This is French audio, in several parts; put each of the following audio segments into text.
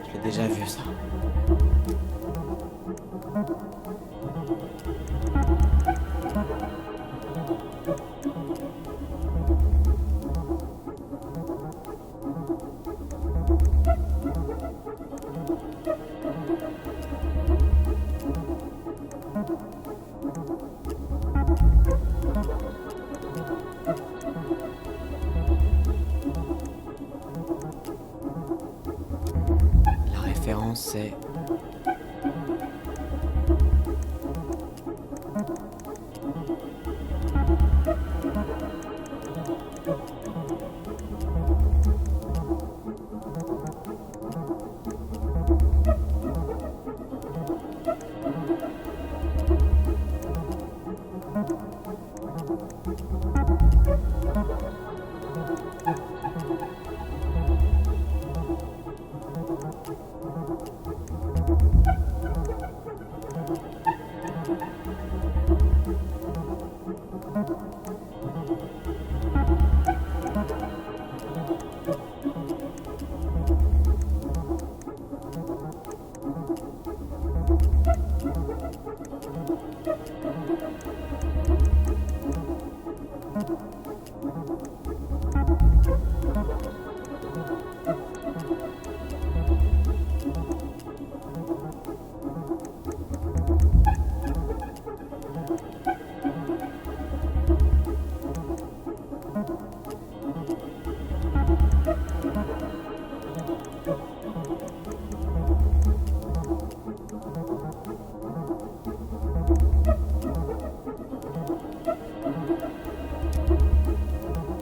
Je l'ai déjà vu, ça. La référence, c'est...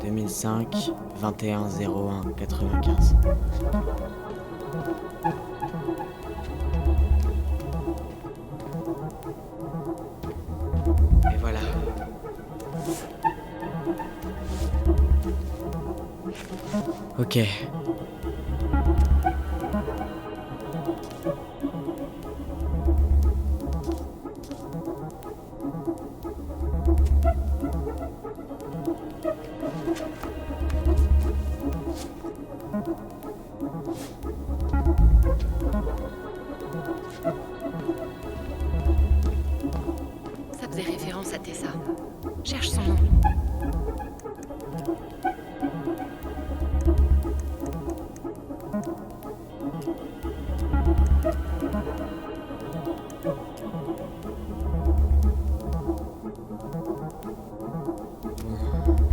« 2005, 21 01 95. » Et voilà. Ok. Ça faisait référence à Tessa. Cherche son nom.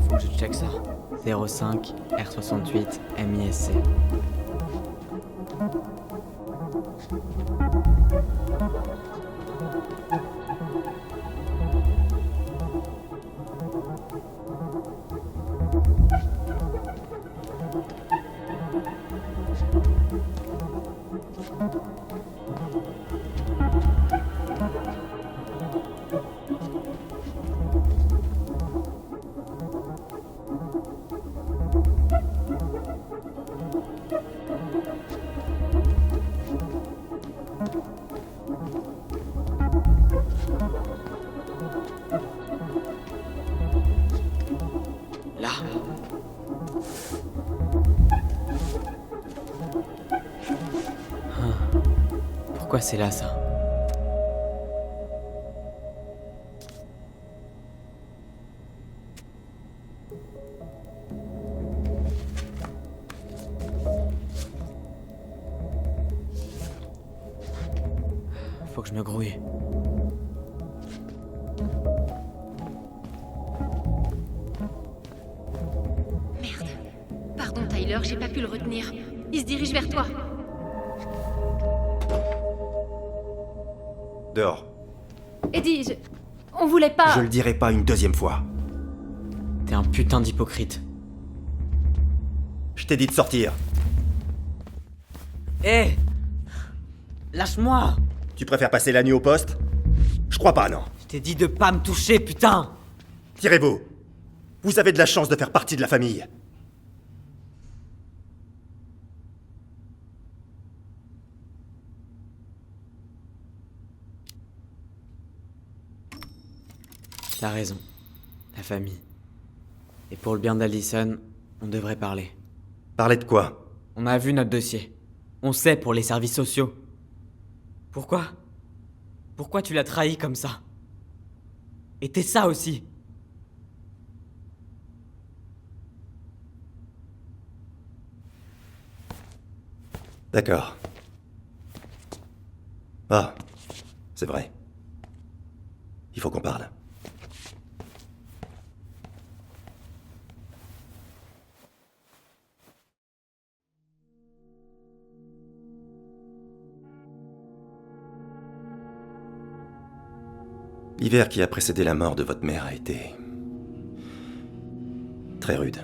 Faut que je check ça. 05 R68 MISC. Là. Pourquoi c'est là, ça? Faut que je me grouille. Merde. Pardon, Tyler, j'ai pas pu le retenir. Il se dirige vers toi. Dehors. Eddie, on voulait pas... Je le dirai pas une deuxième fois. T'es un putain d'hypocrite. Je t'ai dit de sortir. Hé! Lâche-moi! Tu préfères passer la nuit au poste? Je crois pas, non. Je t'ai dit de pas me toucher, putain! Tirez-vous. Vous avez de la chance de faire partie de la famille. T'as raison. La famille. Et pour le bien d'Allison, on devrait parler. Parler de quoi? On a vu notre dossier. On sait pour les services sociaux. Pourquoi? Pourquoi tu l'as trahi comme ça? Et t'es ça aussi. D'accord. Ah, c'est vrai. Il faut qu'on parle. L'hiver qui a précédé la mort de votre mère a été très rude.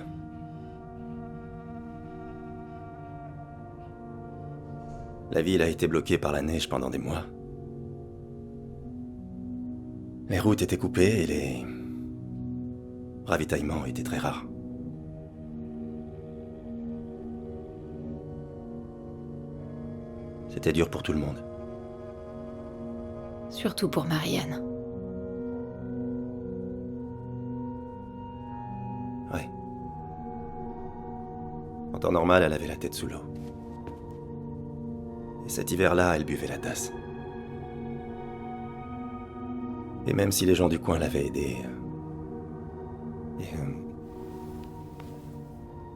La ville a été bloquée par la neige pendant des mois. Les routes étaient coupées et les ravitaillements étaient très rares. C'était dur pour tout le monde. Surtout pour Marianne. Ouais. En temps normal, elle avait la tête sous l'eau. Et cet hiver-là, elle buvait la tasse. Et même si les gens du coin l'avaient aidée...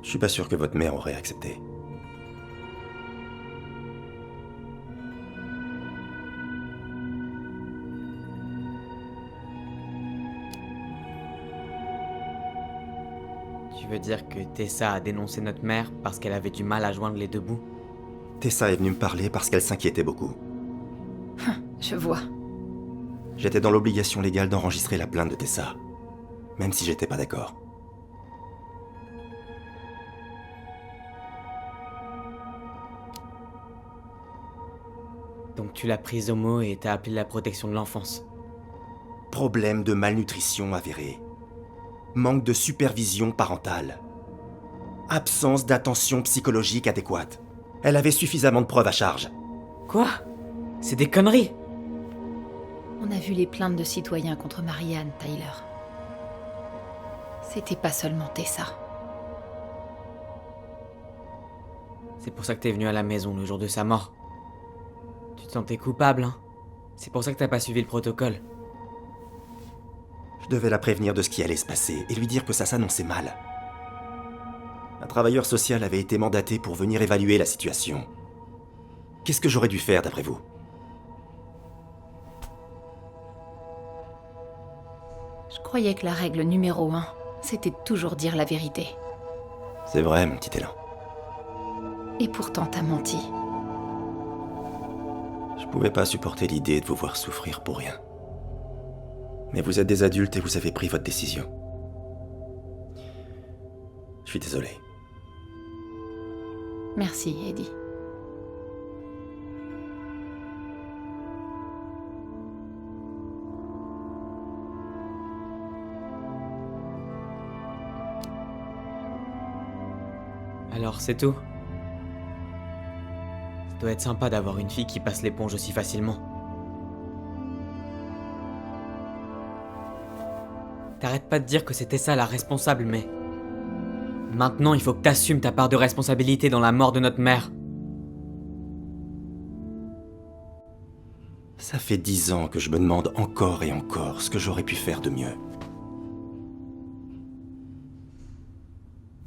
je suis pas sûr que votre mère aurait accepté. Tu veux dire que Tessa a dénoncé notre mère parce qu'elle avait du mal à joindre les deux bouts? Tessa est venue me parler parce qu'elle s'inquiétait beaucoup. Je vois. J'étais dans l'obligation légale d'enregistrer la plainte de Tessa, même si j'étais pas d'accord. Donc tu l'as prise au mot et t'as appelé la protection de l'enfance. Problème de malnutrition avéré. Manque de supervision parentale. Absence d'attention psychologique adéquate. Elle avait suffisamment de preuves à charge. Quoi? C'est des conneries! On a vu les plaintes de citoyens contre Marianne, Tyler. C'était pas seulement Tessa. C'est pour ça que t'es venu à la maison le jour de sa mort. Tu te sentais coupable, hein? C'est pour ça que t'as pas suivi le protocole. Je devais la prévenir de ce qui allait se passer et lui dire que ça s'annonçait mal. Un travailleur social avait été mandaté pour venir évaluer la situation. Qu'est-ce que j'aurais dû faire d'après vous? Je croyais que la règle numéro 1, c'était de toujours dire la vérité. C'est vrai, mon petit élan. Et pourtant, t'as menti. Je pouvais pas supporter l'idée de vous voir souffrir pour rien. Mais vous êtes des adultes et vous avez pris votre décision. Je suis désolé. Merci, Eddie. Alors c'est tout? Ça doit être sympa d'avoir une fille qui passe l'éponge aussi facilement. T'arrêtes pas de dire que c'était ça la responsable, mais... Maintenant, il faut que t'assumes ta part de responsabilité dans la mort de notre mère. Ça fait 10 ans que je me demande encore et encore ce que j'aurais pu faire de mieux.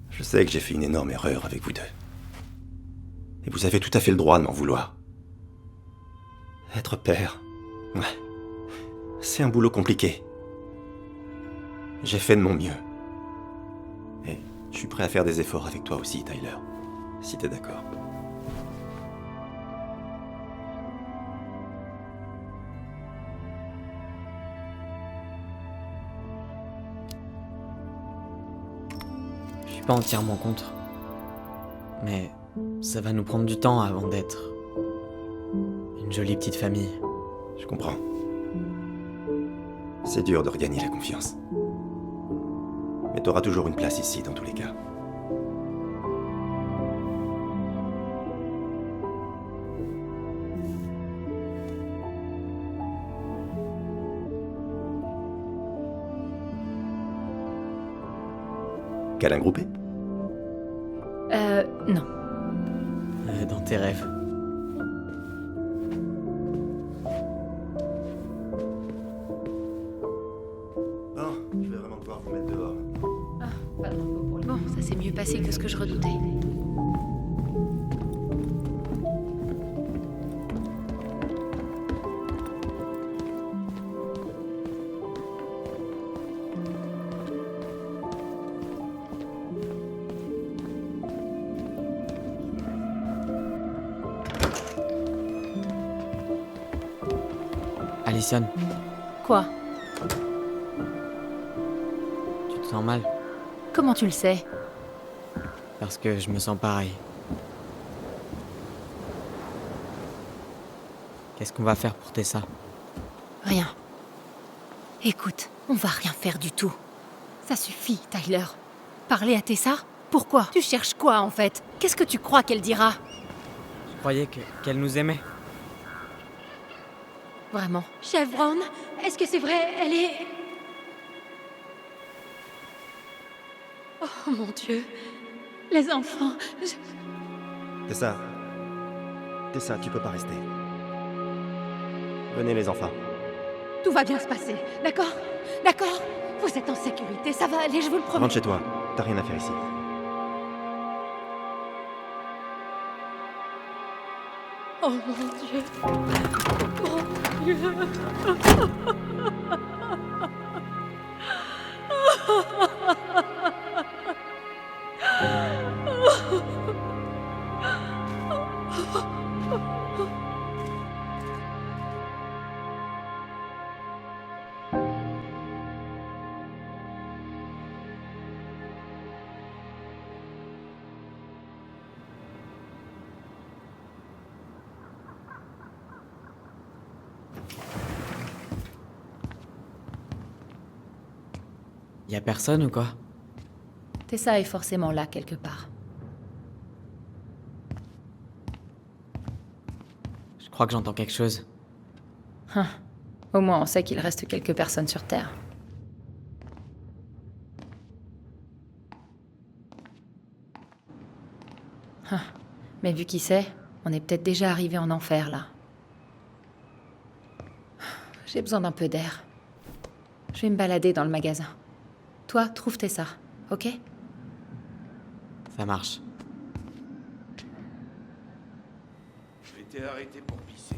Je sais que j'ai fait une énorme erreur avec vous deux. Et vous avez tout à fait le droit de m'en vouloir. Être père, ouais, c'est un boulot compliqué. J'ai fait de mon mieux. Et je suis prêt à faire des efforts avec toi aussi, Tyler, si t'es d'accord. Je suis pas entièrement contre. Mais ça va nous prendre du temps avant d'être une jolie petite famille. Je comprends. C'est dur de regagner la confiance. Mais t'auras toujours une place ici, dans tous les cas. Câlin groupé? Non. Dans tes rêves. Bon, je vais vraiment devoir vous mettre dehors. Bon, ça s'est mieux passé que ce que je redoutais. Allison, Quoi? tu te sens mal? Comment tu le sais? Parce que je me sens pareil. Qu'est-ce qu'on va faire pour Tessa? Rien. Écoute, on va rien faire du tout. Ça suffit, Tyler. Parler à Tessa? Pourquoi? Tu cherches quoi, en fait? Qu'est-ce que tu crois qu'elle dira? Je croyais qu'elle nous aimait. Vraiment? Chef Brown, est-ce que c'est vrai? Elle est... Oh mon Dieu. Les enfants... Tessa, tu peux pas rester. Venez les enfants. Tout va bien se passer, d'accord? D'accord? Vous êtes en sécurité, ça va aller, je vous le promets. Rentre chez toi, t'as rien à faire ici. Oh mon Dieu. Mon Dieu. Y a personne ou quoi? Tessa est forcément là quelque part. Je crois que j'entends quelque chose. Au moins, on sait qu'il reste quelques personnes sur Terre. Mais vu qui c'est, on est peut-être déjà arrivé en enfer, là. J'ai besoin d'un peu d'air. Je vais me balader dans le magasin. Toi, trouve Tessa, ok? Ça marche. J'étais arrêté pour pisser.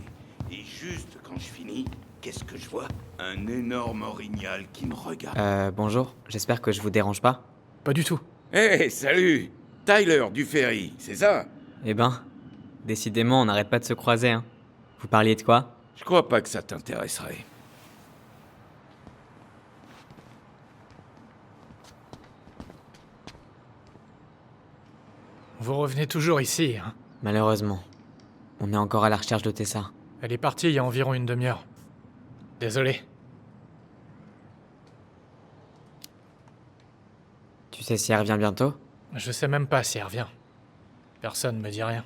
Et juste quand je finis, qu'est-ce que je vois? Un énorme orignal qui me regarde. Bonjour, j'espère que je vous dérange pas. Pas du tout. Hé, salut! Tyler du Ferry, c'est ça? Eh ben, décidément, on n'arrête pas de se croiser, hein. Vous parliez de quoi? Je crois pas que ça t'intéresserait. Vous revenez toujours ici, hein? Malheureusement, on est encore à la recherche de Tessa. Elle est partie il y a environ une demi-heure. Désolé. Tu sais si elle revient bientôt? Je sais même pas si elle revient. Personne me dit rien.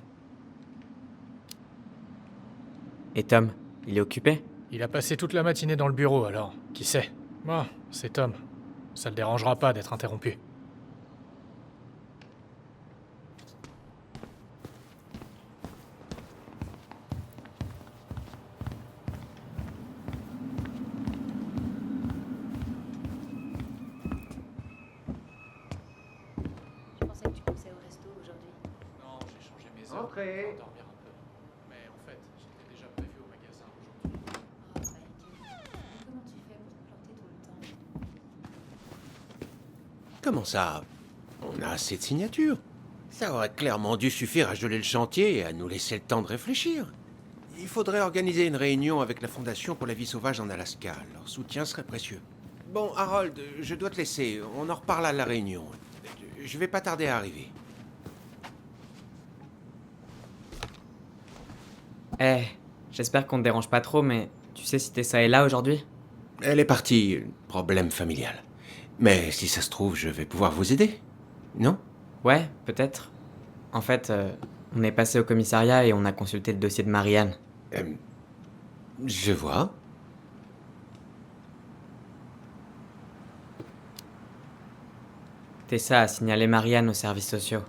Et Tom, il est occupé? Il a passé toute la matinée dans le bureau, alors qui sait? Bon, c'est Tom. Ça le dérangera pas d'être interrompu. Je pensais que tu pensais au resto aujourd'hui. Non, j'ai changé mes heures. Entrez. Pour dormir un peu. Mais en fait, j'étais déjà prévu au magasin aujourd'hui. Oh, Mike. Comment tu fais pour te planter tout le temps? Comment ça? On a assez de signatures. Ça aurait clairement dû suffire à geler le chantier et à nous laisser le temps de réfléchir. Il faudrait organiser une réunion avec la Fondation pour la vie sauvage en Alaska. Leur soutien serait précieux. Bon, Harold, je dois te laisser. On en reparle à la réunion. Je vais pas tarder à arriver. Eh, j'espère qu'on te dérange pas trop, mais tu sais si Tessa est là aujourd'hui? Elle est partie. Problème familial. Mais si ça se trouve, je vais pouvoir vous aider. Non? Ouais, peut-être. En fait, on est passé au commissariat et on a consulté le dossier de Marianne. Je vois. Tessa a signalé Marianne aux services sociaux.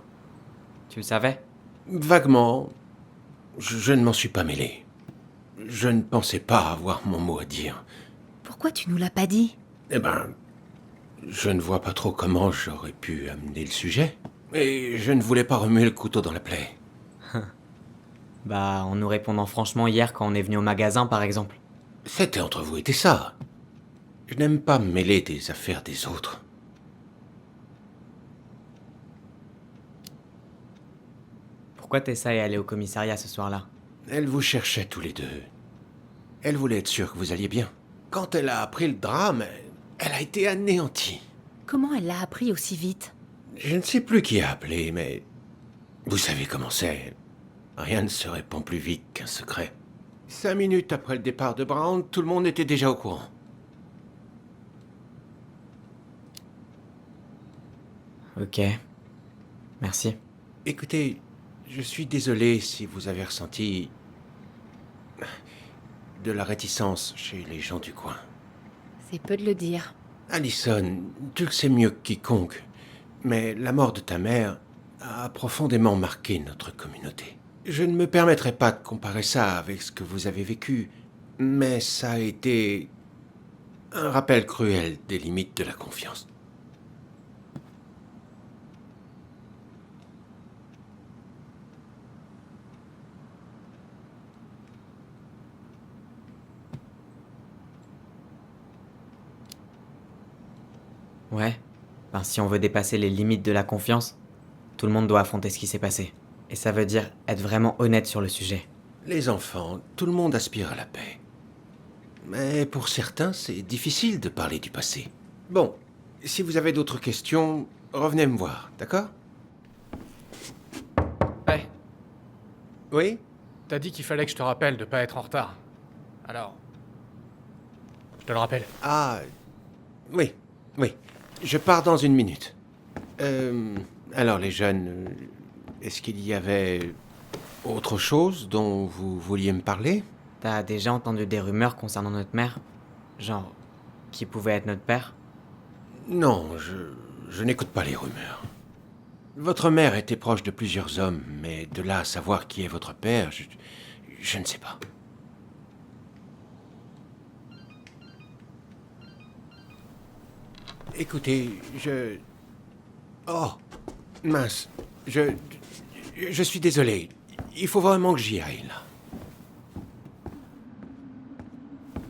Tu le savais? Vaguement. Je ne m'en suis pas mêlé. Je ne pensais pas avoir mon mot à dire. Pourquoi tu nous l'as pas dit? Eh ben, je ne vois pas trop comment j'aurais pu amener le sujet. Et je ne voulais pas remuer le couteau dans la plaie. Bah, en nous répondant franchement hier quand on est venu au magasin, par exemple. C'était entre vous et Tessa. Je n'aime pas me mêler des affaires des autres. Pourquoi Tessa est allée au commissariat ce soir-là? Elle vous cherchait tous les deux. Elle voulait être sûre que vous alliez bien. Quand elle a appris le drame, elle a été anéantie. Comment elle l'a appris aussi vite? Je ne sais plus qui a appelé, mais... Vous savez comment c'est. Rien ne se répand plus vite qu'un secret. 5 minutes après le départ de Brown, tout le monde était déjà au courant. Ok. Merci. Écoutez, je suis désolé si vous avez ressenti... de la réticence chez les gens du coin. C'est peu de le dire. Allison, tu le sais mieux que quiconque, mais la mort de ta mère a profondément marqué notre communauté. Je ne me permettrai pas de comparer ça avec ce que vous avez vécu, mais ça a été un rappel cruel des limites de la confiance. Ouais. Ben, si on veut dépasser les limites de la confiance, tout le monde doit affronter ce qui s'est passé. Et ça veut dire être vraiment honnête sur le sujet. Les enfants, tout le monde aspire à la paix. Mais pour certains, c'est difficile de parler du passé. Bon, si vous avez d'autres questions, revenez me voir, d'accord? Hey, Oui? t'as dit qu'il fallait que je te rappelle de pas être en retard. Alors... Je te le rappelle. Ah, oui, oui. Je pars dans 1 minute. Alors les jeunes, est-ce qu'il y avait autre chose dont vous vouliez me parler? T'as déjà entendu des rumeurs concernant notre mère? Genre, qui pouvait être notre père? Non, je n'écoute pas les rumeurs. Votre mère était proche de plusieurs hommes, mais de là à savoir qui est votre père, je ne sais pas. Écoutez, Oh, mince, je suis désolé. Il faut vraiment que j'y aille,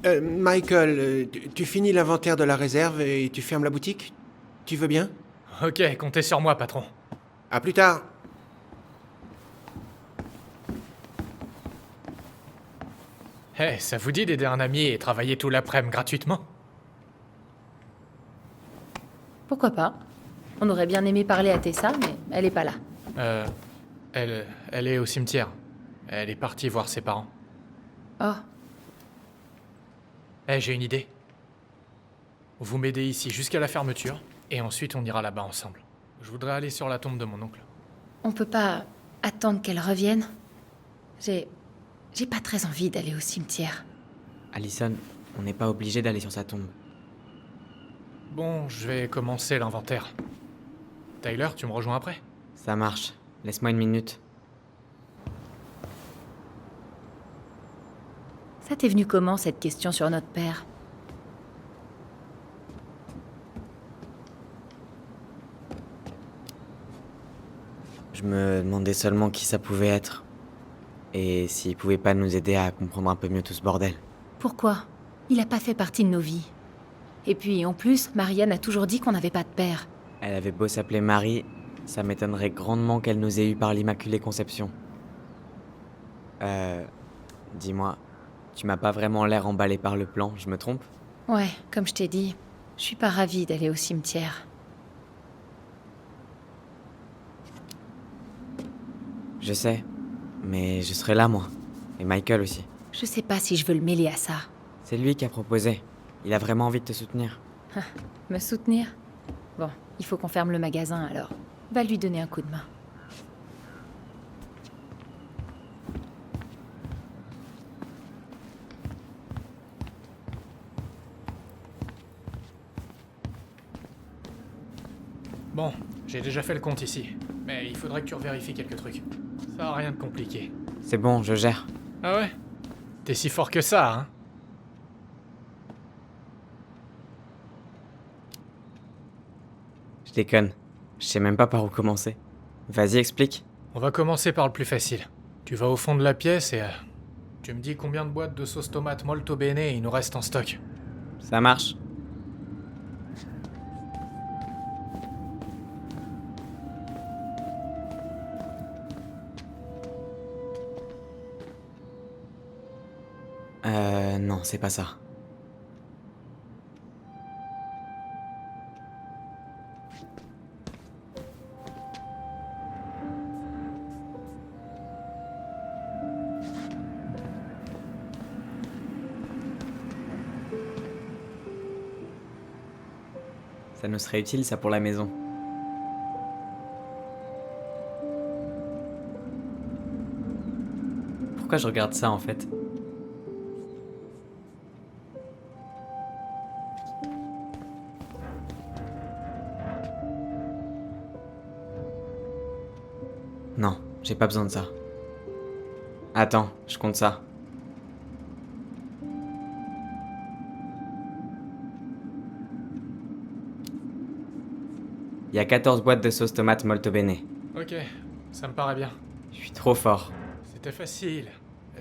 là. Michael, tu finis l'inventaire de la réserve et tu fermes la boutique? Tu veux bien? Ok, comptez sur moi, patron. À plus tard. Hey, ça vous dit d'aider un ami et travailler tout l'après-midi gratuitement? Pourquoi pas? On aurait bien aimé parler à Tessa, mais elle est pas là. Elle est au cimetière. Elle est partie voir ses parents. Oh, Eh, j'ai une idée. Vous m'aidez ici jusqu'à la fermeture, et ensuite on ira là-bas ensemble. Je voudrais aller sur la tombe de mon oncle. on peut pas attendre qu'elle revienne? J'ai pas très envie d'aller au cimetière. Allison, on n'est pas obligé d'aller sur sa tombe. Bon, je vais commencer l'inventaire. Tyler, tu me rejoins après? Ça marche. Laisse-moi 1 minute. Ça t'est venu comment, cette question sur notre père? Je me demandais seulement qui ça pouvait être. Et s'il pouvait pas nous aider à comprendre un peu mieux tout ce bordel. Pourquoi? Il a pas fait partie de nos vies. Et puis, en plus, Marianne a toujours dit qu'on n'avait pas de père. Elle avait beau s'appeler Marie, ça m'étonnerait grandement qu'elle nous ait eu par l'Immaculée Conception. Dis-moi, tu m'as pas vraiment l'air emballé par le plan, je me trompe? Ouais, comme je t'ai dit, je suis pas ravie d'aller au cimetière. Je sais, mais je serai là moi. Et Michael aussi. Je sais pas si je veux le mêler à ça. C'est lui qui a proposé. Il a vraiment envie de te soutenir. Me soutenir? Bon, il faut qu'on ferme le magasin alors. Va lui donner un coup de main. Bon, J'ai déjà fait le compte ici, mais il faudrait que tu revérifies quelques trucs. Ça a rien de compliqué. C'est bon, je gère. Ah ouais? T'es si fort que ça, hein? Je déconne. Je sais même pas par où commencer. Vas-y, explique. On va commencer par le plus facile. Tu vas au fond de la pièce et... tu me dis combien de boîtes de sauce tomate molto bene il nous reste en stock. Ça marche. Non, c'est pas ça. Ça nous serait utile, ça, pour la maison. Pourquoi je regarde ça, en fait? Non, j'ai pas besoin de ça. Attends, je compte ça. Il y a 14 boîtes de sauce tomate molto bene. Ok, ça me paraît bien. Je suis trop fort. C'était facile.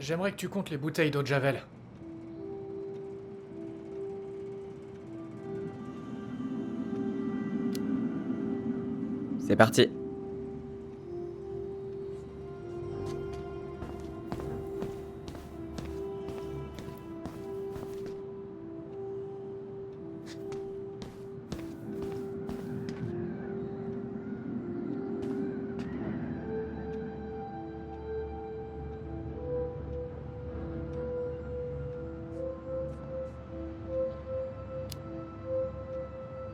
J'aimerais que tu comptes les bouteilles d'eau de Javel. C'est parti.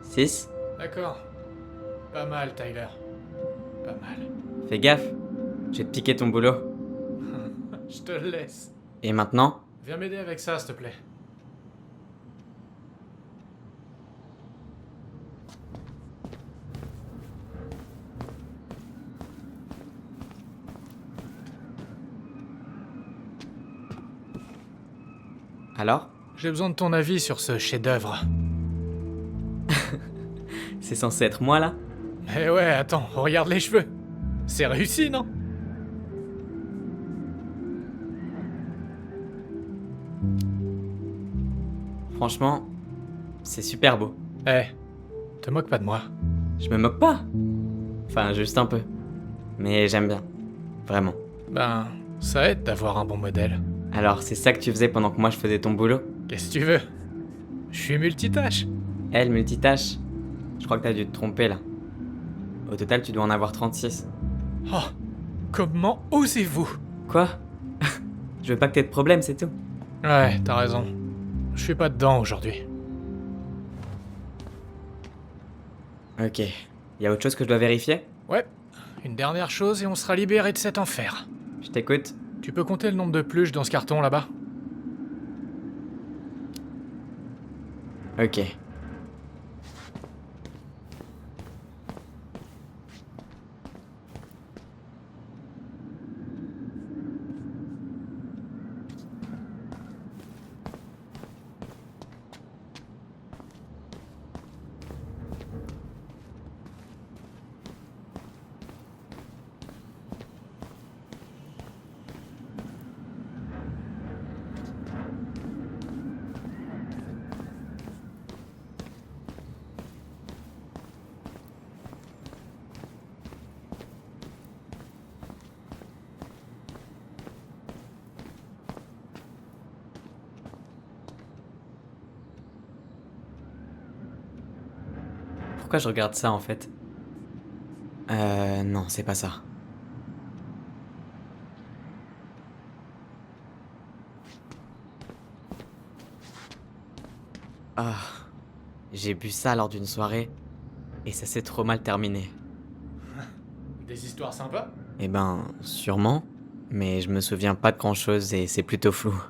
Six. D'accord. Pas mal, Tyler. Pas mal. Fais gaffe. Je vais te piquer ton boulot. Je te le laisse. Et maintenant? Viens m'aider avec ça, s'il te plaît. Alors? J'ai besoin de ton avis sur ce chef-d'œuvre. C'est censé être moi, là? Mais ouais, attends, regarde les cheveux. C'est réussi, non? Franchement, c'est super beau. Eh, te moque pas de moi. Je me moque pas. Enfin, juste un peu. Mais j'aime bien. Vraiment. Ben, ça aide d'avoir un bon modèle. Alors, c'est ça que tu faisais pendant que moi je faisais ton boulot? Qu'est-ce que tu veux? Je suis multitâche. Elle, multitâche. Je crois que t'as dû te tromper, là. Au total, tu dois en avoir 36. Oh, comment osez-vous? Quoi? Je veux pas que t'aies de problème, c'est tout. Ouais, t'as raison. Je suis pas dedans aujourd'hui. Ok. Y a autre chose que je dois vérifier? Ouais, une dernière chose et on sera libéré de cet enfer. Je t'écoute. Tu peux compter le nombre de pluches dans ce carton là-bas? Ok. Pourquoi je regarde ça en fait? Non, c'est pas ça. Ah, j'ai bu ça lors d'une soirée et ça s'est trop mal terminé. Des histoires sympas? Eh ben, sûrement, mais je me souviens pas de grand chose et c'est plutôt flou.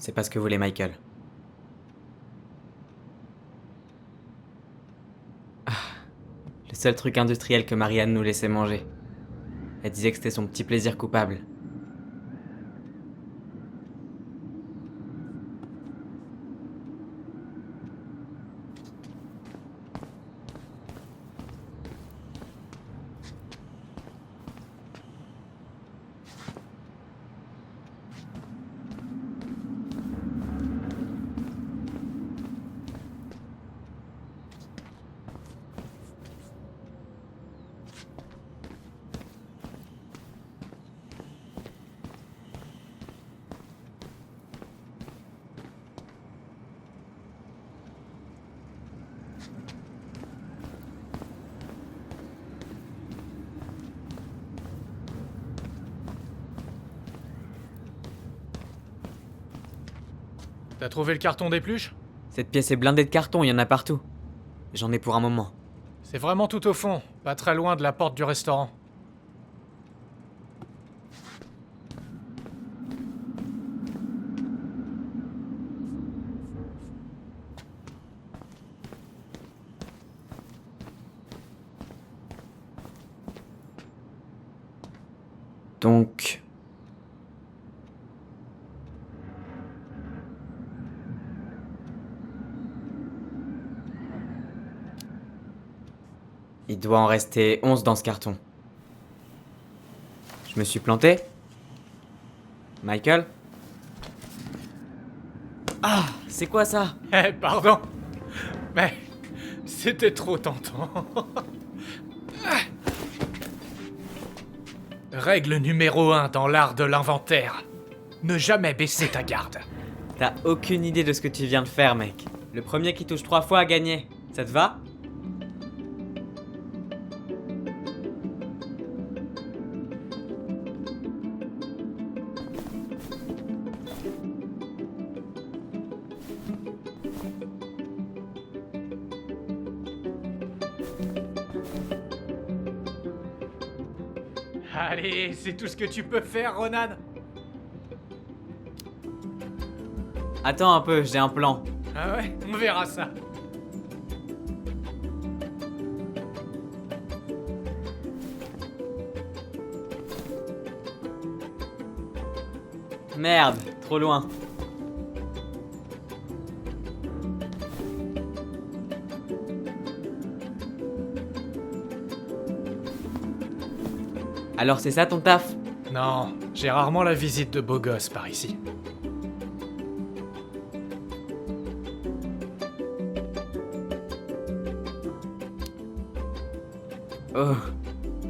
C'est pas ce que voulait Michael. Ah, le seul truc industriel que Marianne nous laissait manger. Elle disait que c'était son petit plaisir coupable. T'as trouvé le carton d'épluche? Cette pièce est blindée de carton, il y en a partout. J'en ai pour un moment. C'est vraiment tout au fond, pas très loin de la porte du restaurant. Donc... il doit en rester 11 dans ce carton. Je me suis planté? Michael? Ah, c'est quoi ça? Eh, pardon. Mais c'était trop tentant. Règle numéro 1 dans l'art de l'inventaire. Ne jamais baisser ta garde. T'as aucune idée de ce que tu viens de faire, mec. Le premier qui touche 3 fois a gagné. Ça te va? Allez, c'est tout ce que tu peux faire, Ronan. Attends un peu, j'ai un plan. Ah ouais, on verra ça. Merde, trop loin. Alors c'est ça ton taf? Non, j'ai rarement la visite de beaux gosses par ici. Oh,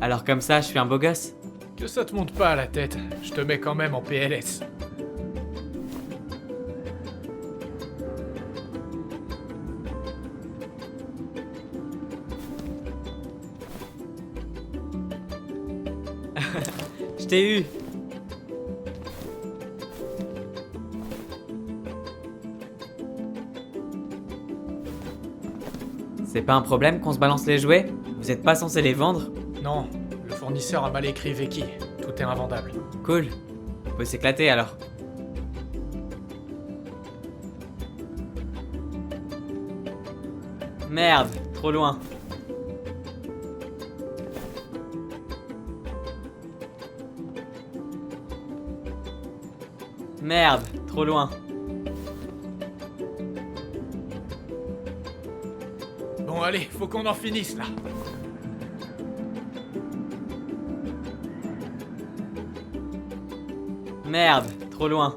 alors comme ça je suis un beau gosse? Que ça te monte pas à la tête, je te mets quand même en PLS. Je t'ai eu. C'est pas un problème qu'on se balance les jouets? Vous êtes pas censé les vendre? Non, le fournisseur a mal écrit Veki. Tout est invendable. Cool. On peut s'éclater alors. Merde, trop loin. Merde, trop loin. Bon allez, faut qu'on en finisse là. Merde, trop loin.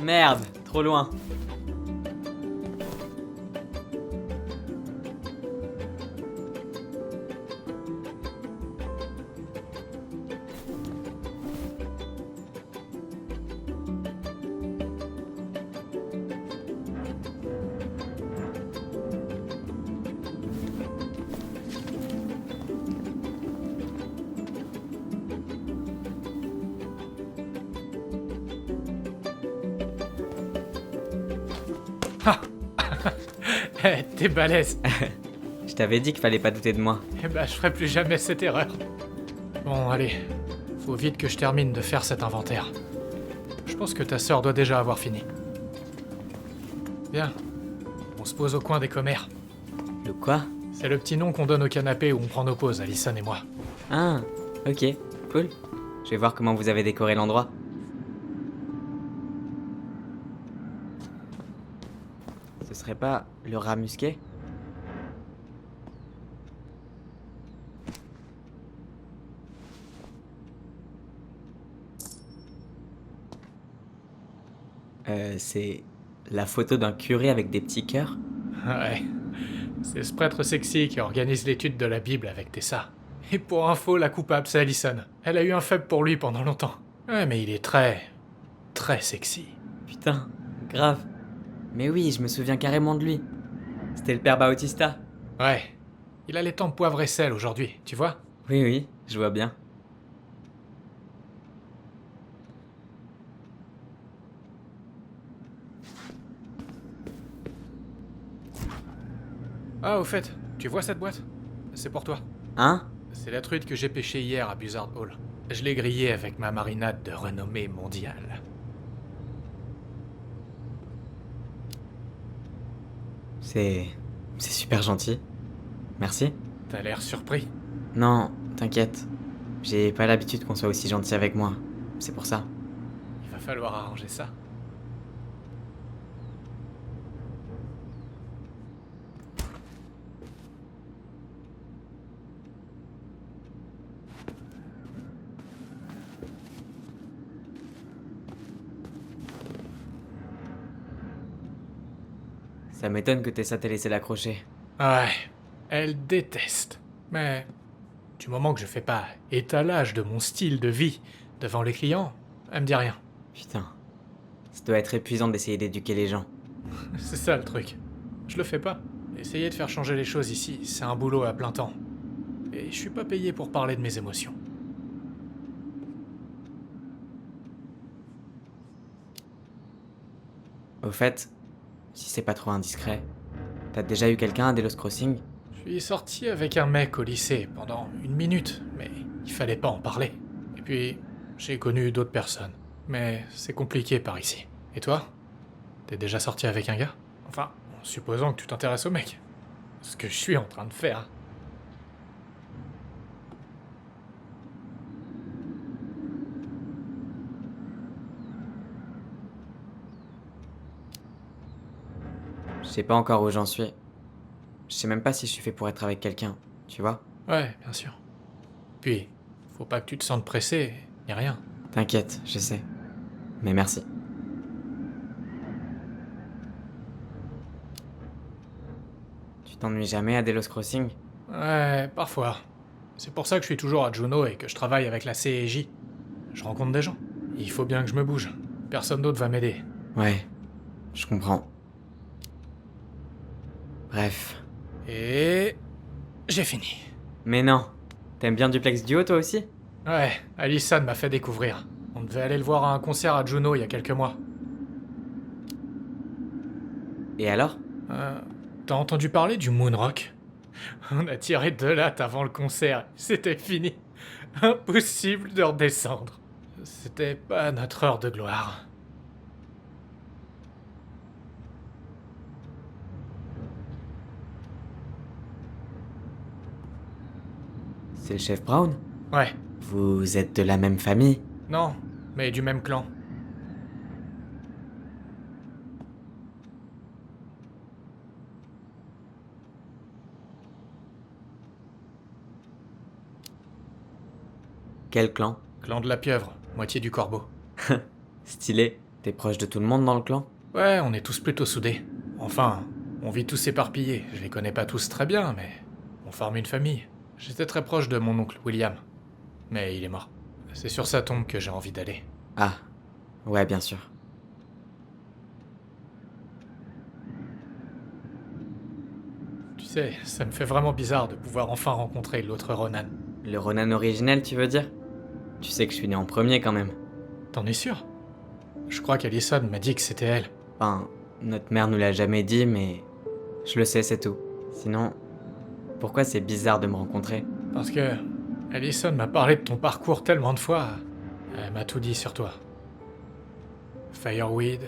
Merde, trop loin. Eh, t'es balèze. Je t'avais dit qu'il fallait pas douter de moi. Eh ben, je ferai plus jamais cette erreur. Bon, allez. Faut vite que je termine de faire cet inventaire. Je pense que ta sœur doit déjà avoir fini. Bien. On se pose au coin des commères. Le quoi? C'est le petit nom qu'on donne au canapé où on prend nos pauses, Allison et moi. Ah, ok, cool. Je vais voir comment vous avez décoré l'endroit. Ce serait pas le rat musqué? C'est la photo d'un curé avec des petits cœurs? Ouais. C'est ce prêtre sexy qui organise l'étude de la Bible avec Tessa. Et pour info, la coupable, c'est Allison. Elle a eu un faible pour lui pendant longtemps. Ouais, mais il est très sexy. Putain, grave. Mais oui, je me souviens carrément de lui. C'était le père Bautista. Ouais. Il a les tempes poivre et sel aujourd'hui, tu vois? Oui, oui, je vois bien. Ah, au fait, tu vois cette boîte? C'est pour toi. Hein? C'est la truite que j'ai pêchée hier à Buzzard Hall. Je l'ai grillée avec ma marinade de renommée mondiale. C'est super gentil. Merci. T'as l'air surpris. Non, t'inquiète. J'ai pas l'habitude qu'on soit aussi gentil avec moi. C'est pour ça. Il va falloir arranger ça. Ça m'étonne que Tessa t'ait laissé l'accrocher. Ouais, elle déteste. Mais du moment que je fais pas étalage de mon style de vie devant les clients, elle me dit rien. Putain. Ça doit être épuisant d'essayer d'éduquer les gens. C'est ça le truc. Je le fais pas. Essayer de faire changer les choses ici, c'est un boulot à plein temps. Et je suis pas payé pour parler de mes émotions. Au fait, si c'est pas trop indiscret, t'as déjà eu quelqu'un à Delos Crossing? Je suis sorti avec un mec au lycée pendant 1 minute, mais il fallait pas en parler. Et puis, j'ai connu d'autres personnes. Mais c'est compliqué par ici. Et toi? T'es déjà sorti avec un gars? Enfin, en supposant que tu t'intéresses au mec. Ce que je suis en train de faire. Je sais pas encore où j'en suis. Je sais même pas si je suis fait pour être avec quelqu'un, tu vois? Ouais, bien sûr. Puis, faut pas que tu te sentes pressé, ni rien. T'inquiète, je sais. Mais merci. Tu t'ennuies jamais à Delos Crossing? Ouais, parfois. C'est pour ça que je suis toujours à Juno et que je travaille avec la CEJ. Je rencontre des gens. Il faut bien que je me bouge. Personne d'autre va m'aider. Ouais, je comprends. Bref. Et... j'ai fini. Mais non. T'aimes bien Duplex Duo toi aussi? Ouais, Allison m'a fait découvrir. On devait aller le voir à un concert à Juno il y a quelques mois. Et alors? T'as entendu parler du Moonrock? On a tiré 2 lattes avant le concert. C'était fini. Impossible de redescendre. C'était pas notre heure de gloire. C'est le chef Brown? Ouais, Vous êtes de la même famille? non, mais du même clan. Quel clan? Clan de la pieuvre, moitié du corbeau. Stylé. T'es proche de tout le monde dans le clan? Ouais, on est tous plutôt soudés. Enfin, on vit tous éparpillés. Je les connais pas tous très bien, mais on forme une famille. J'étais très proche de mon oncle William, mais il est mort. C'est sur sa tombe que j'ai envie d'aller. Ah. Ouais, bien sûr. Tu sais, ça me fait vraiment bizarre de pouvoir enfin rencontrer l'autre Ronan. Le Ronan originel, tu veux dire? Tu sais que je suis né en premier quand même. T'en es sûr? Je crois qu'Alison m'a dit que c'était elle. Enfin, notre mère nous l'a jamais dit, mais je le sais, c'est tout. Sinon, Pourquoi c'est bizarre de me rencontrer? Parce que Allison m'a parlé de ton parcours tellement de fois. Elle m'a tout dit sur toi. Fireweed,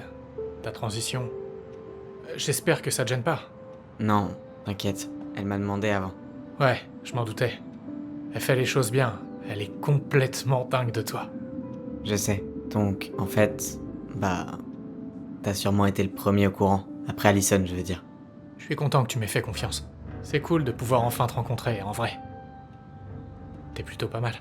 ta transition. J'espère que ça te gêne pas. Non, t'inquiète. Elle m'a demandé avant. Ouais, je m'en doutais. Elle fait les choses bien. Elle est complètement dingue de toi. Je sais. Donc, en fait, t'as sûrement été le premier au courant. Après Allison, je veux dire. Je suis content que tu m'aies fait confiance. C'est cool de pouvoir enfin te rencontrer, en vrai. T'es plutôt pas mal.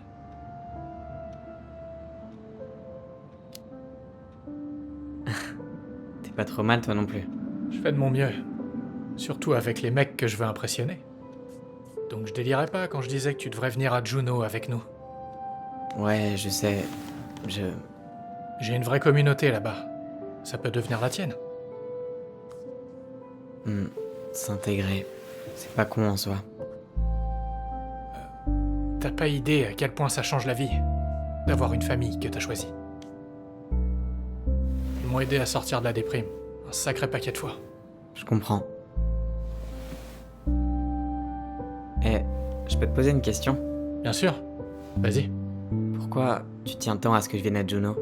T'es pas trop mal, toi non plus. Je fais de mon mieux. Surtout avec les mecs que je veux impressionner. Donc je délirais pas quand je disais que tu devrais venir à Juno avec nous. Ouais, je sais. J'ai une vraie communauté là-bas. Ça peut devenir la tienne. S'intégrer. C'est pas con en soi. T'as pas idée à quel point ça change la vie d'avoir une famille que t'as choisie. Ils m'ont aidé à sortir de la déprime. Un sacré paquet de fois. Je comprends. Je peux te poser une question? Bien sûr. Vas-y. Pourquoi tu tiens tant à ce que je vienne à Juno?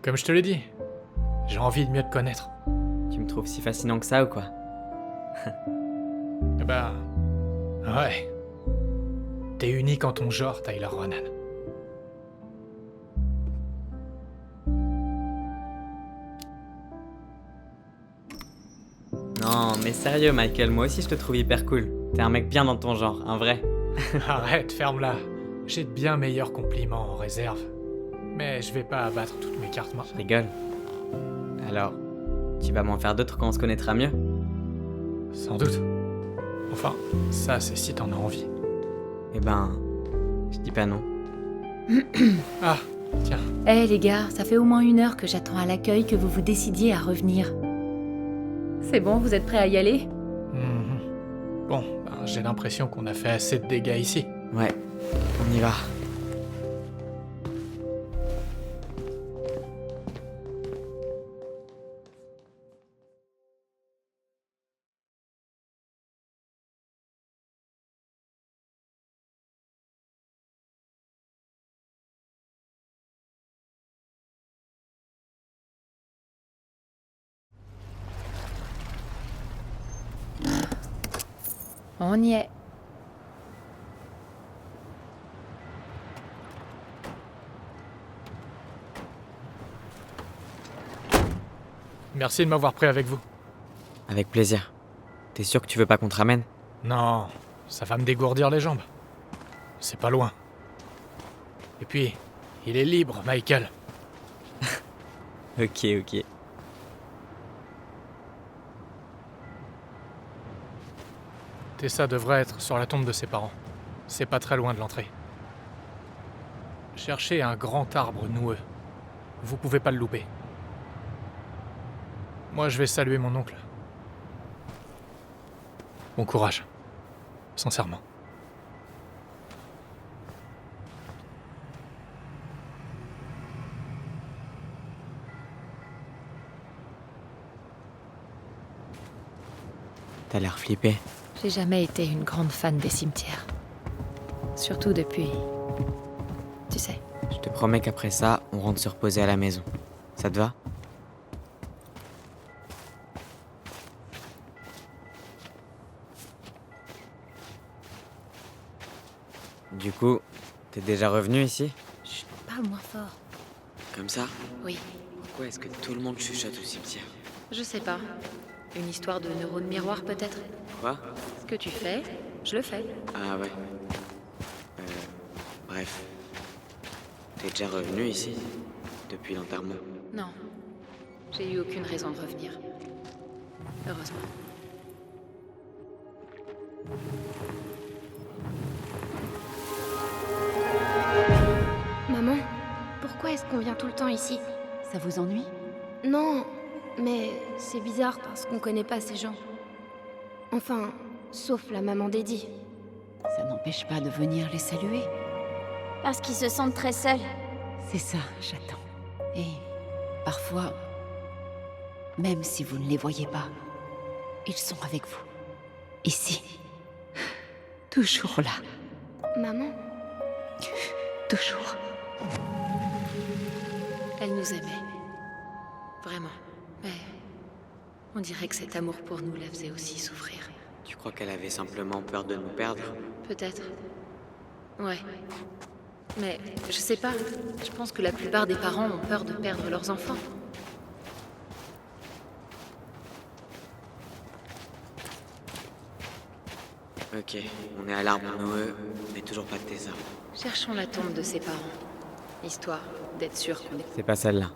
Comme je te l'ai dit, j'ai envie de mieux te connaître. Tu me trouves si fascinant que ça ou quoi? Eh ben... ouais. T'es unique en ton genre, Tyler Ronan. Non, mais sérieux, Michael, moi aussi je te trouve hyper cool. T'es un mec bien dans ton genre, un vrai. Arrête, ferme-la. J'ai de bien meilleurs compliments en réserve. Mais je vais pas abattre toutes mes cartes Je maintenant. rigole. Alors, tu vas m'en faire d'autres quand on se connaîtra mieux? Sans doute. Enfin, ça c'est si t'en as envie. Eh ben, je dis pas non. Ah, tiens. Eh les gars, ça fait au moins 1 heure que j'attends à l'accueil que vous vous décidiez à revenir. C'est bon, vous êtes prêts à y aller? Bon, j'ai l'impression qu'on a fait assez de dégâts ici. Ouais, on y va. On y est. Merci de m'avoir pris avec vous. Avec plaisir. T'es sûr que tu veux pas qu'on te ramène? Non, ça va me dégourdir les jambes. C'est pas loin. Et puis, il est libre, Michael. Ok. Tessa devrait être sur la tombe de ses parents. C'est pas très loin de l'entrée. Cherchez un grand arbre noueux. Vous pouvez pas le louper. Moi, je vais saluer mon oncle. Bon courage. Sincèrement. T'as l'air flippé. J'ai jamais été une grande fan des cimetières. Surtout depuis... Tu sais. Je te promets qu'après ça, on rentre se reposer à la maison. Ça te va? Du coup, t'es déjà revenu ici? Chut, parle moins fort. Comme ça? Oui, Pourquoi est-ce que tout le monde chuchote au cimetière? je sais pas. Une histoire de neurones miroirs peut-être? Quoi? Ce que tu fais, je le fais. Ah ouais. Bref. T'es déjà revenu ici? Depuis l'enterrement? Non. J'ai eu aucune raison de revenir. Heureusement. Maman, pourquoi est-ce qu'on vient tout le temps ici? Ça vous ennuie? Non, mais c'est bizarre parce qu'on connaît pas ces gens. Enfin, sauf la maman d'Eddie. Ça n'empêche pas de venir les saluer. Parce qu'ils se sentent très seuls. C'est ça, j'attends. Et parfois, même si vous ne les voyez pas, ils sont avec vous. Ici. Toujours là. Maman, Toujours. Elle nous aimait. Vraiment. Mais on dirait que cet amour pour nous la faisait aussi souffrir. Tu crois qu'elle avait simplement peur de nous perdre? Peut-être. Ouais. Mais je sais pas. Je pense que la plupart des parents ont peur de perdre leurs enfants. Ok, on est à l'arbre Noé, mais toujours pas de Tessa. Cherchons la tombe de ses parents. Histoire d'être sûr qu'on est... C'est pas celle-là.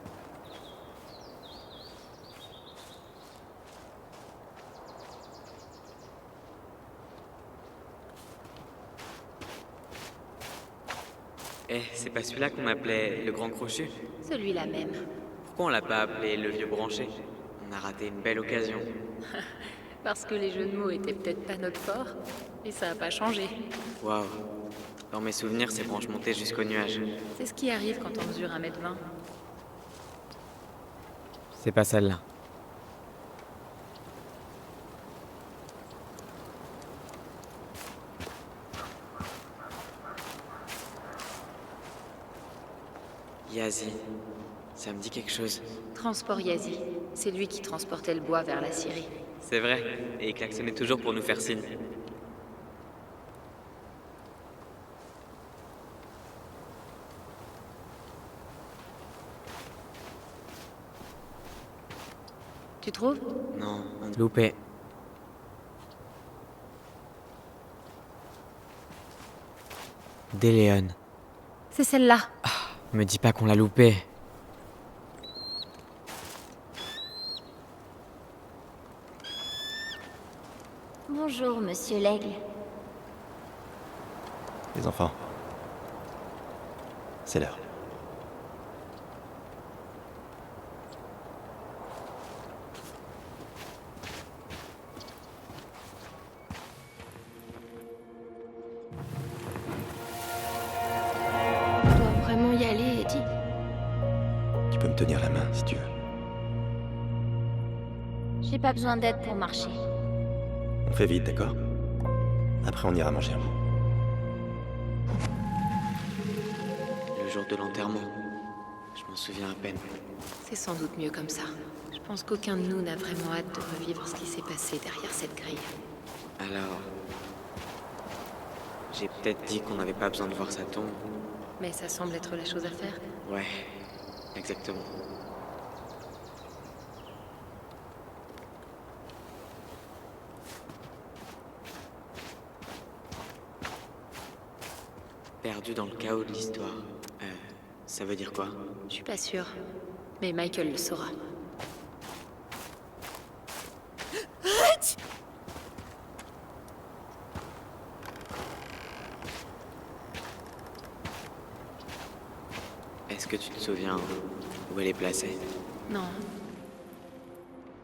Eh, c'est pas celui-là qu'on appelait le grand crochet? Celui-là même. Pourquoi on l'a pas appelé le vieux branché? On a raté une belle occasion. Parce que les jeux de mots étaient peut-être pas notre fort. Et ça a pas changé. Waouh. Dans mes souvenirs, ces branches montaient jusqu'au nuage. C'est ce qui arrive quand on mesure 1m20. C'est pas celle-là. Yazi. Ça me dit quelque chose. Transport Yazi. C'est lui qui transportait le bois vers la Syrie. C'est vrai. Et il klaxonnait toujours pour nous faire signe. Tu trouves? Non, on a loupé. Déléon. C'est celle-là. Me dis pas qu'on l'a loupé. bonjour, monsieur l'aigle. Les enfants. C'est l'heure. On doit vraiment y aller, Eddie. Tu peux me tenir la main si tu veux. J'ai pas besoin d'aide pour marcher. On fait vite, d'accord? Après, on ira manger un bout. Le jour de l'enterrement. Je m'en souviens à peine. C'est sans doute mieux comme ça. Je pense qu'aucun de nous n'a vraiment hâte de revivre ce qui s'est passé derrière cette grille. Alors... J'ai peut-être dit qu'on n'avait pas besoin de voir sa tombe. Mais ça semble être la chose à faire. Ouais, exactement. Perdu dans le chaos de l'histoire. Ça veut dire quoi? Je suis pas sûre. Mais Michael le saura. Est-ce que tu te souviens où elle est placée? Non.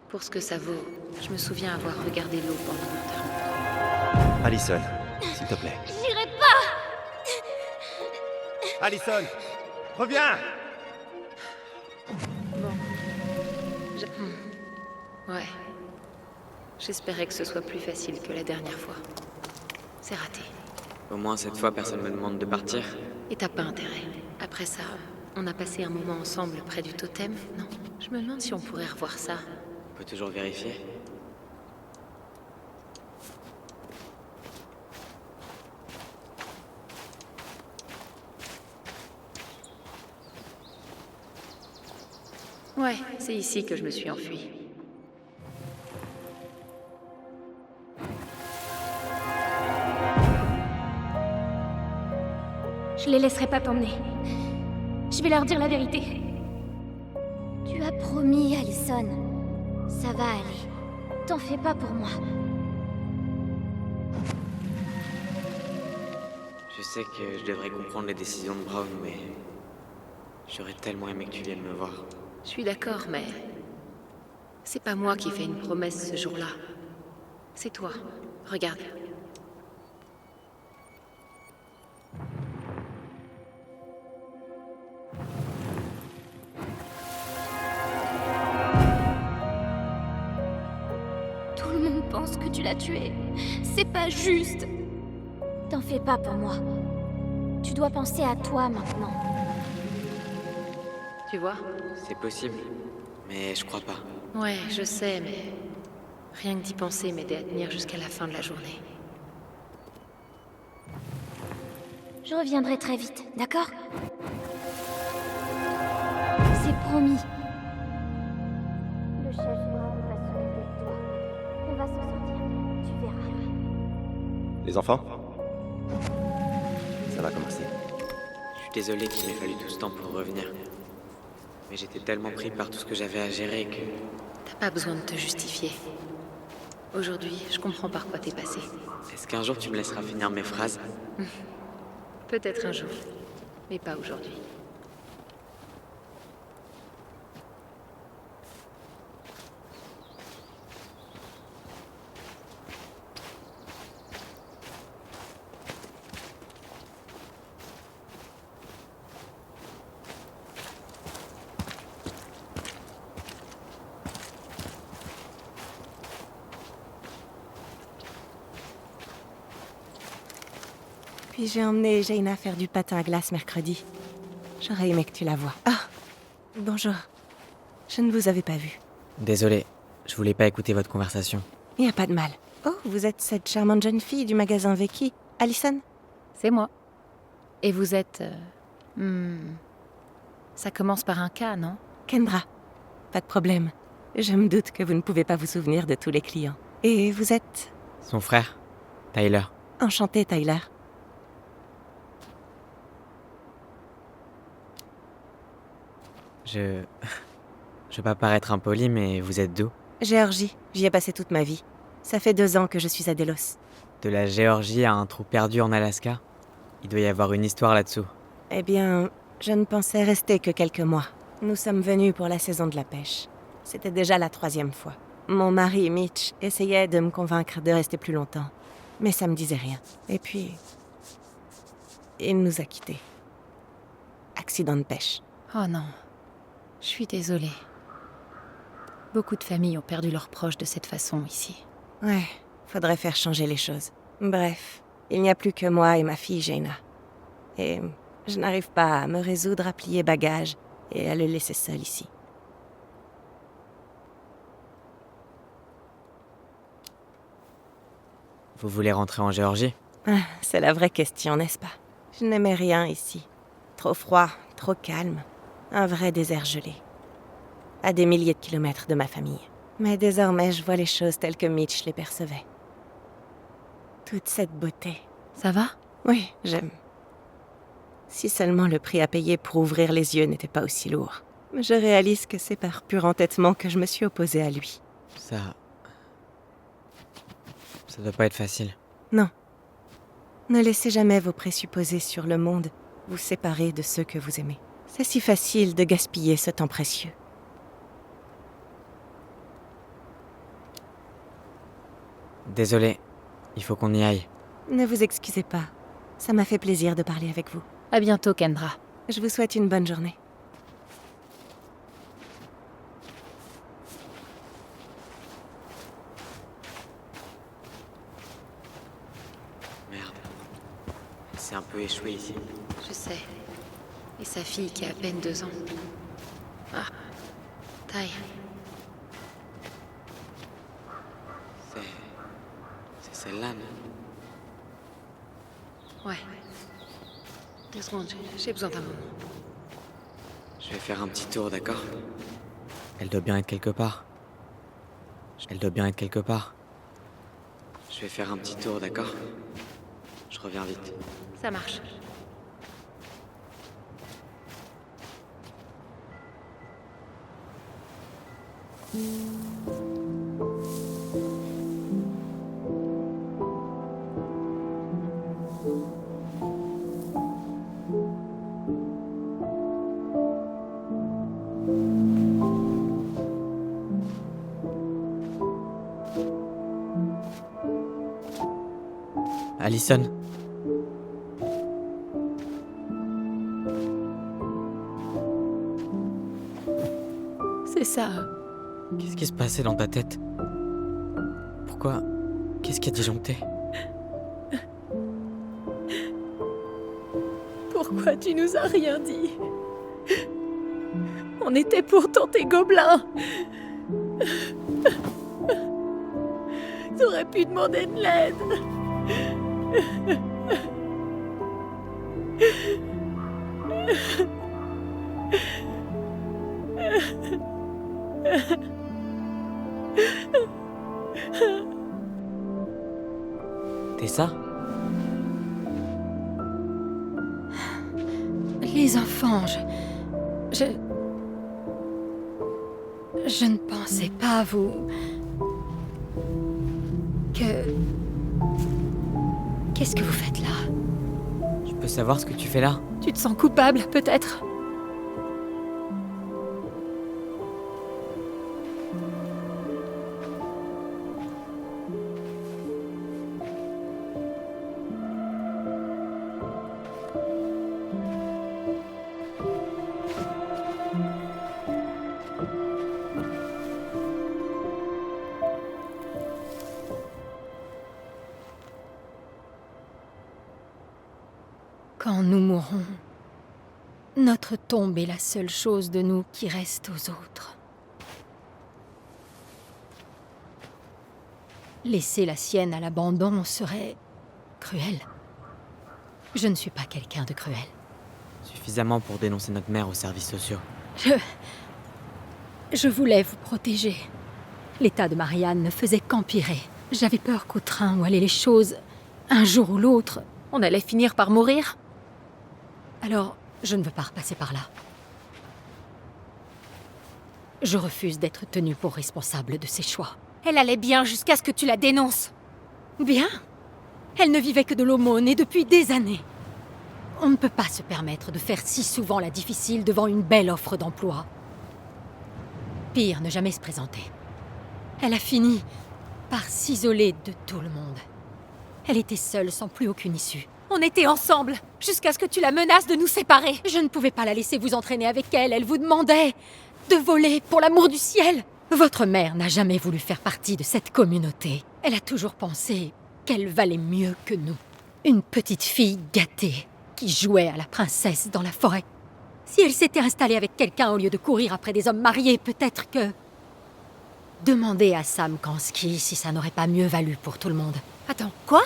Pour ce que ça vaut, je me souviens avoir regardé l'eau pendant l'enterrement. Allison, s'il te plaît. J'irai pas! Allison! Reviens! Ouais. J'espérais que ce soit plus facile que la dernière fois. C'est raté. Au moins cette fois, personne me demande de partir. Et t'as pas intérêt. Après ça, on a passé un moment ensemble près du totem, non? Je me demande si on pourrait revoir ça. On peut toujours vérifier. Ouais, c'est ici que je me suis enfuie. Je les laisserai pas t'emmener. Je vais leur dire la vérité. Tu as promis, Allison. Ça va aller. T'en fais pas pour moi. Je sais que je devrais comprendre les décisions de Brown, mais... J'aurais tellement aimé que tu viennes me voir. Je suis d'accord, mais... C'est pas moi qui fais une promesse ce jour-là. C'est toi. Regarde. Tout le monde pense que tu l'as tué. C'est pas juste. T'en fais pas pour moi. Tu dois penser à toi maintenant. Tu vois? C'est possible, mais je crois pas. Ouais, je sais, mais... Rien que d'y penser m'aidait à tenir jusqu'à la fin de la journée. Je reviendrai très vite, d'accord? C'est promis. Le chef Brown va s'occuper de toi. On va s'en sortir. Tu verras. Les enfants? Ça va commencer. Je suis désolé qu'il m'ait fallu tout ce temps pour revenir. Mais j'étais tellement pris par tout ce que j'avais à gérer que... T'as pas besoin de te justifier. Aujourd'hui, je comprends par quoi t'es passé. Est-ce qu'un jour tu me laisseras finir mes phrases? Peut-être un jour, mais pas aujourd'hui. Puis j'ai emmené Jaina faire du patin à glace mercredi. J'aurais aimé que tu la vois. Ah, bonjour. Je ne vous avais pas vu. Désolé, je voulais pas écouter votre conversation. Il n'y a pas de mal. Oh, vous êtes cette charmante jeune fille du magasin Veki, Allison? C'est moi. Et vous êtes... Ça commence par un K, non? Kendra. Pas de problème. Je me doute que vous ne pouvez pas vous souvenir de tous les clients. Et vous êtes... Son frère, Tyler. Enchanté, Tyler. Je veux pas paraître impoli, mais vous êtes d'où? Géorgie. J'y ai passé toute ma vie. Ça fait 2 ans que je suis à Delos. De la Géorgie à un trou perdu en Alaska? Il doit y avoir une histoire là-dessous. Eh bien, je ne pensais rester que quelques mois. Nous sommes venus pour la saison de la pêche. C'était déjà la 3e fois. Mon mari, Mitch, essayait de me convaincre de rester plus longtemps. Mais ça me disait rien. Et puis... il nous a quittés. Accident de pêche. Oh non. Je suis désolée. Beaucoup de familles ont perdu leurs proches de cette façon ici. Ouais, faudrait faire changer les choses. Bref, il n'y a plus que moi et ma fille Jaina. Et je n'arrive pas à me résoudre à plier bagages et à le laisser seul ici. Vous voulez rentrer en Géorgie? Ah, c'est la vraie question, n'est-ce pas? Je n'aimais rien ici. Trop froid, trop calme. Un vrai désert gelé. À des milliers de kilomètres de ma famille. Mais désormais, je vois les choses telles que Mitch les percevait. Toute cette beauté. Ça va? Oui, j'aime. Si seulement le prix à payer pour ouvrir les yeux n'était pas aussi lourd. Mais je réalise que c'est par pur entêtement que je me suis opposée à lui. Ça doit pas être facile. Non. Ne laissez jamais vos présupposés sur le monde vous séparer de ceux que vous aimez. C'est si facile de gaspiller ce temps précieux. Désolé, il faut qu'on y aille. Ne vous excusez pas. Ça m'a fait plaisir de parler avec vous. À bientôt, Kendra. Je vous souhaite une bonne journée. Merde. C'est un peu échoué ici. Je sais. Et sa fille qui a à peine 2 ans. Ah. Ty. C'est celle-là, non? Ouais. 2 secondes, j'ai besoin d'un moment. Je vais faire un petit tour, d'accord? Elle doit bien être quelque part. Elle doit bien être quelque part. Je vais faire un petit tour, d'accord? Je reviens vite. Ça marche. Allison. C'est ça. Qu'est-ce qui se passait dans ta tête? Pourquoi? Qu'est-ce qui a disjoncté? Pourquoi tu nous as rien dit? On était pourtant tes gobelins. T'aurais pu demander de l'aide. Tessa? Les enfants, je ne pensais pas vous... Qu'est-ce que vous faites là? Je peux savoir ce que tu fais là? Tu te sens coupable, peut-être? Quand nous mourrons, notre tombe est la seule chose de nous qui reste aux autres. Laisser la sienne à l'abandon serait cruel. Je ne suis pas quelqu'un de cruel. Suffisamment pour dénoncer notre mère aux services sociaux. Je voulais vous protéger. L'état de Marianne ne faisait qu'empirer. J'avais peur qu'au train où allaient les choses, un jour ou l'autre, on allait finir par mourir. Alors, je ne veux pas repasser par là. Je refuse d'être tenue pour responsable de ses choix. Elle allait bien jusqu'à ce que tu la dénonces. Bien? Elle ne vivait que de l'aumône et depuis des années. On ne peut pas se permettre de faire si souvent la difficile devant une belle offre d'emploi. Pire, ne jamais se présenter. Elle a fini par s'isoler de tout le monde. Elle était seule sans plus aucune issue. On était ensemble, jusqu'à ce que tu la menaces de nous séparer. Je ne pouvais pas la laisser vous entraîner avec elle. Elle vous demandait de voler, pour l'amour du ciel. Votre mère n'a jamais voulu faire partie de cette communauté. Elle a toujours pensé qu'elle valait mieux que nous. Une petite fille gâtée, qui jouait à la princesse dans la forêt. Si elle s'était installée avec quelqu'un au lieu de courir après des hommes mariés, peut-être que... Demandez à Sam Kansky si ça n'aurait pas mieux valu pour tout le monde. Attends, quoi?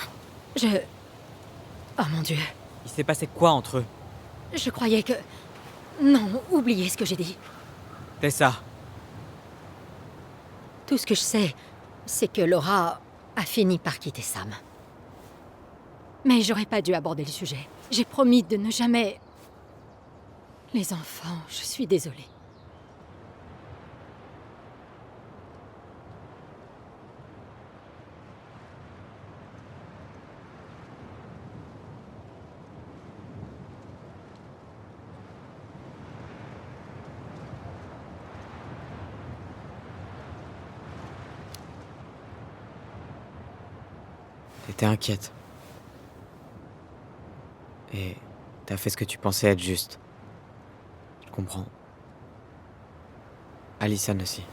Oh mon Dieu. Il s'est passé quoi entre eux? Je croyais que... Non, oubliez ce que j'ai dit. Tessa. Tout ce que je sais, c'est que Laura a fini par quitter Sam. Mais j'aurais pas dû aborder le sujet. J'ai promis de ne jamais... Les enfants, je suis désolée. T'étais inquiète. Et t'as fait ce que tu pensais être juste. Je comprends. Alyson aussi.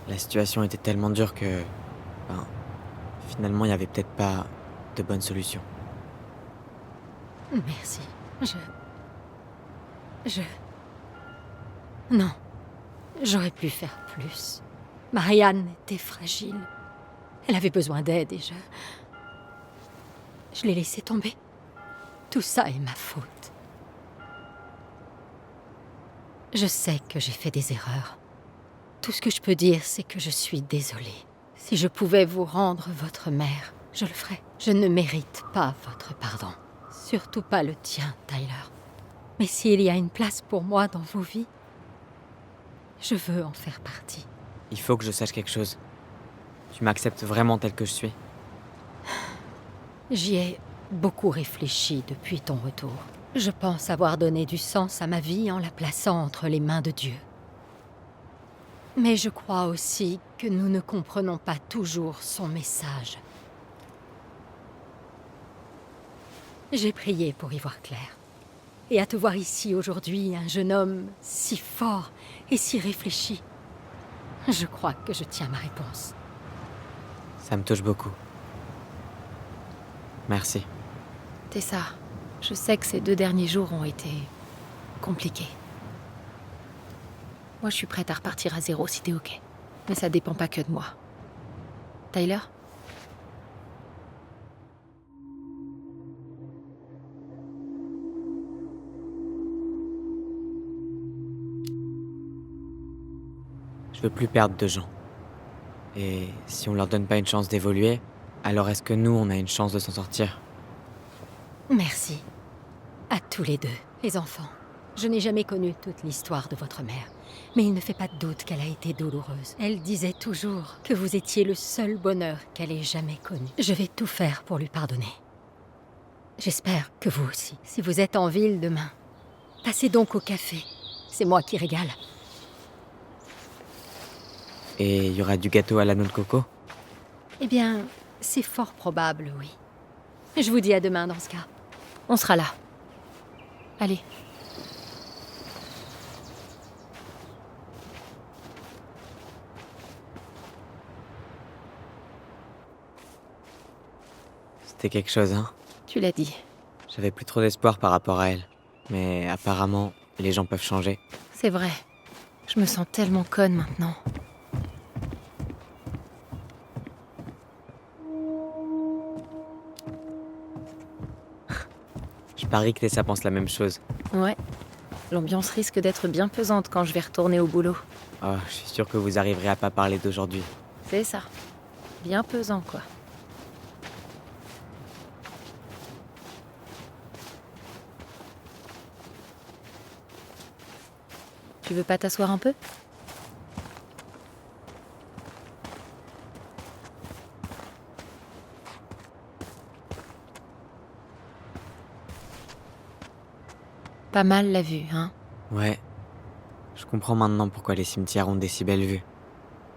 La situation était tellement dure que... finalement, il n'y avait peut-être pas de bonne solution. Merci. Non. J'aurais pu faire plus. Marianne était fragile. Elle avait besoin d'aide et je l'ai laissée tomber. Tout ça est ma faute. Je sais que j'ai fait des erreurs. Tout ce que je peux dire, c'est que je suis désolée. Si je pouvais vous rendre votre mère, je le ferais. Je ne mérite pas votre pardon. Surtout pas le tien, Tyler. Mais s'il y a une place pour moi dans vos vies, je veux en faire partie. Il faut que je sache quelque chose. Tu m'acceptes vraiment tel que je suis? J'y ai beaucoup réfléchi depuis ton retour. Je pense avoir donné du sens à ma vie en la plaçant entre les mains de Dieu. Mais je crois aussi que nous ne comprenons pas toujours son message. J'ai prié pour y voir clair. Et à te voir ici aujourd'hui, un jeune homme si fort et si réfléchi, je crois que je tiens ma réponse. Ça me touche beaucoup. Merci. Tessa, Je sais que ces 2 derniers jours ont été compliqués. Moi, je suis prête à repartir à zéro si t'es ok. Mais ça dépend pas que de moi. Tyler ? Je veux plus perdre de gens. Et si on leur donne pas une chance d'évoluer, alors est-ce que nous, on a une chance de s'en sortir? Merci. À tous les deux, les enfants. Je n'ai jamais connu toute l'histoire de votre mère, mais il ne fait pas de doute qu'elle a été douloureuse. Elle disait toujours que vous étiez le seul bonheur qu'elle ait jamais connu. Je vais tout faire pour lui pardonner. J'espère que vous aussi. Si vous êtes en ville demain, passez donc au café. C'est moi qui régale. Et il y aura du gâteau à la noix de coco? Eh bien, c'est fort probable, oui. Je vous dis à demain dans ce cas. On sera là. Allez. C'était quelque chose, hein? Tu l'as dit. J'avais plus trop d'espoir par rapport à elle. Mais apparemment, les gens peuvent changer. C'est vrai. Je me sens tellement conne maintenant. Je parie que Tessa pense la même chose. Ouais. L'ambiance risque d'être bien pesante quand je vais retourner au boulot. Oh, je suis sûre que vous arriverez à pas parler d'aujourd'hui. C'est ça. Bien pesant, quoi. Tu veux pas t'asseoir un peu ? Pas mal la vue, hein ? Ouais. Je comprends maintenant pourquoi les cimetières ont des si belles vues.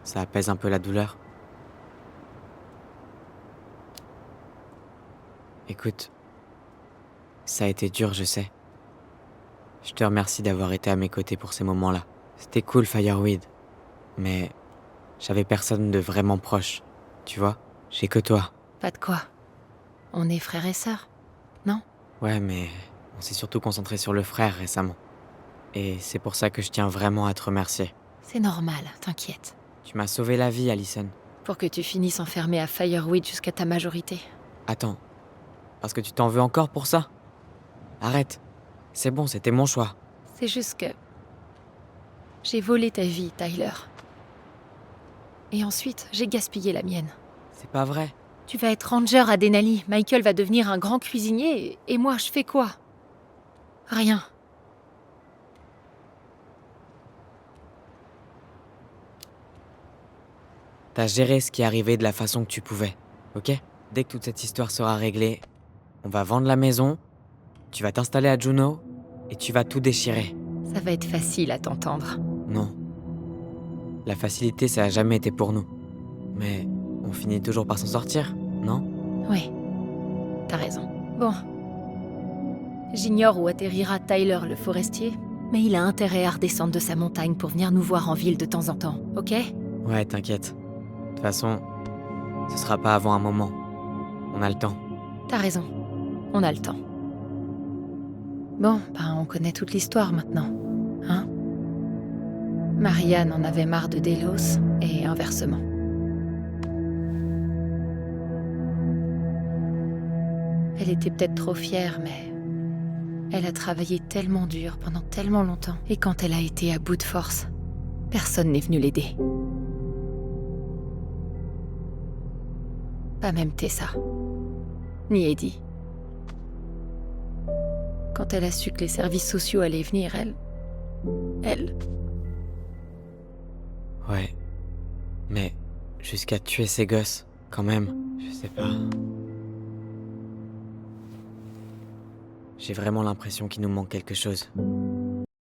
Ça apaise un peu la douleur. Écoute, ça a été dur, je sais. Je te remercie d'avoir été à mes côtés pour ces moments-là. C'était cool, Fireweed. Mais j'avais personne de vraiment proche. Tu vois, j'ai que toi. Pas de quoi. On est frères et sœurs, non ? Ouais, mais on s'est surtout concentré sur le frère récemment. Et c'est pour ça que je tiens vraiment à te remercier. C'est normal, t'inquiète. Tu m'as sauvé la vie, Allison. Pour que tu finisses enfermée à Fireweed jusqu'à ta majorité. Attends, parce que tu t'en veux encore pour ça? Arrête. C'est bon, c'était mon choix. C'est juste que... j'ai volé ta vie, Tyler. Et ensuite, j'ai gaspillé la mienne. C'est pas vrai. Tu vas être ranger à Denali, Michael va devenir un grand cuisinier, et moi, je fais quoi? Rien. T'as géré ce qui est arrivé de la façon que tu pouvais, ok? Dès que toute cette histoire sera réglée, on va vendre la maison, tu vas t'installer à Juneau, et tu vas tout déchirer. Ça va être facile à t'entendre. Non. La facilité, ça a jamais été pour nous. Mais on finit toujours par s'en sortir, non? Oui, t'as raison. Bon. J'ignore où atterrira Tyler le forestier, mais il a intérêt à redescendre de sa montagne pour venir nous voir en ville de temps en temps, ok? Ouais, t'inquiète. De toute façon, ce sera pas avant un moment. On a le temps. T'as raison. On a le temps. Bon, on connaît toute l'histoire maintenant, hein? Marianne en avait marre de Delos, et inversement. Elle était peut-être trop fière, mais... elle a travaillé tellement dur pendant tellement longtemps. Et quand elle a été à bout de force, personne n'est venu l'aider. Pas même Tessa. Ni Eddie. Quand elle a su que les services sociaux allaient venir, elle... Ouais. Mais jusqu'à tuer ces gosses, quand même, je sais pas. J'ai vraiment l'impression qu'il nous manque quelque chose.